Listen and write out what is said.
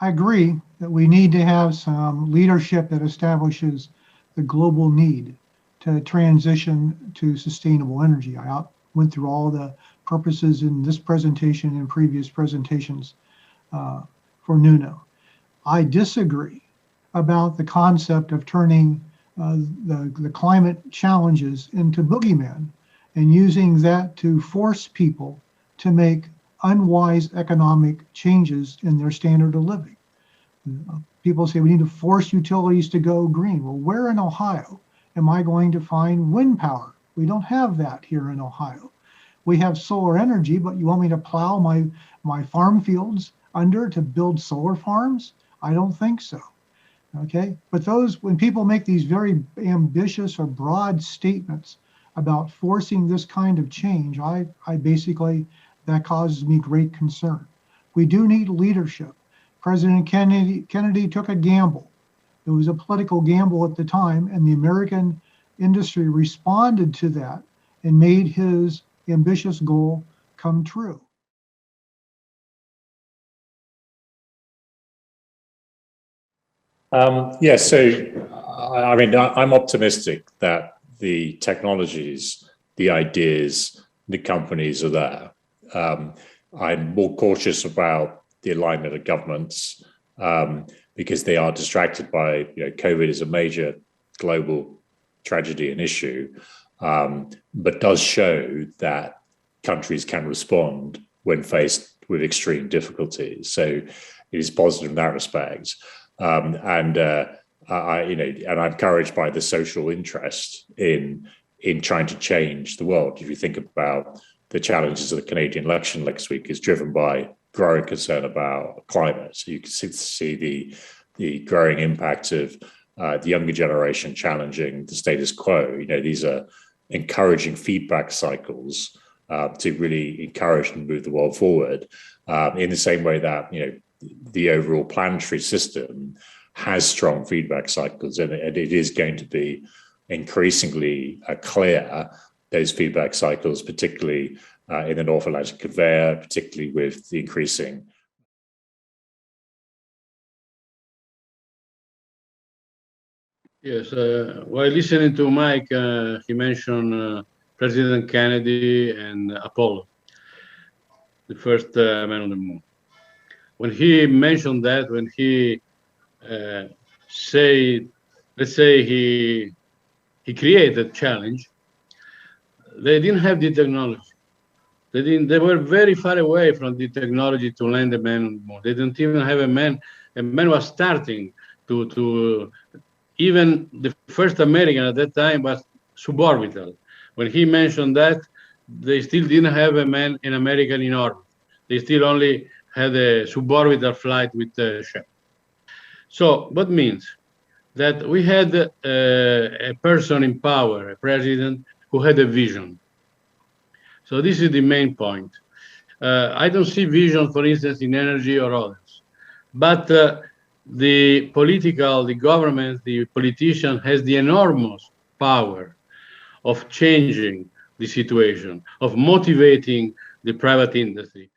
I agree that we need to have some leadership that establishes the global need to transition to sustainable energy. Went through all the purposes in this presentation and previous presentations for Nuno. I disagree about the concept of turning the climate challenges into boogeymen and using that to force people to make unwise economic changes in their standard of living. People say we need to force utilities to go green. Well, where in Ohio am I going to find wind power? We don't have that here in Ohio. We have solar energy, but you want me to plow my farm fields under to build solar farms? I don't think so. Okay, but when people make these very ambitious or broad statements about forcing this kind of change, I basically, that causes me great concern. We do need leadership. President Kennedy took a gamble. It was a political gamble at the time, and the American industry responded to that and made his ambitious goal come true. Yes, so I mean, I'm optimistic that the technologies, the ideas, the companies are there. I'm more cautious about the alignment of governments because they are distracted by, COVID is a major global tragedy and issue, but does show that countries can respond when faced with extreme difficulties. So it is positive in that respect. And I'm encouraged by the social interest in trying to change the world. If you think about the challenges of the Canadian election next week, is driven by growing concern about climate. So you can see the growing impact of the younger generation challenging the status quo. These are encouraging feedback cycles to really encourage and move the world forward. In the same way that the overall planetary system has strong feedback cycles, and it is going to be increasingly clear, those feedback cycles, particularly in the North Atlantic conveyor, particularly with the increasing. Yes, while listening to Mike, he mentioned President Kennedy and Apollo, the first man on the moon. When he mentioned that, when he let's say he created a challenge, they didn't have the technology. They were very far away from the technology to land a man on the moon. They didn't even have a man. A man was starting to even the first American at that time was suborbital. When he mentioned that, they still didn't have a man in America in orbit. They still only had a suborbital flight with the ship. So what means that we had a person in power, a president who had a vision. So this is the main point. I don't see vision, for instance, in energy or others, but the government, the politician has the enormous power of changing the situation, of motivating the private industry.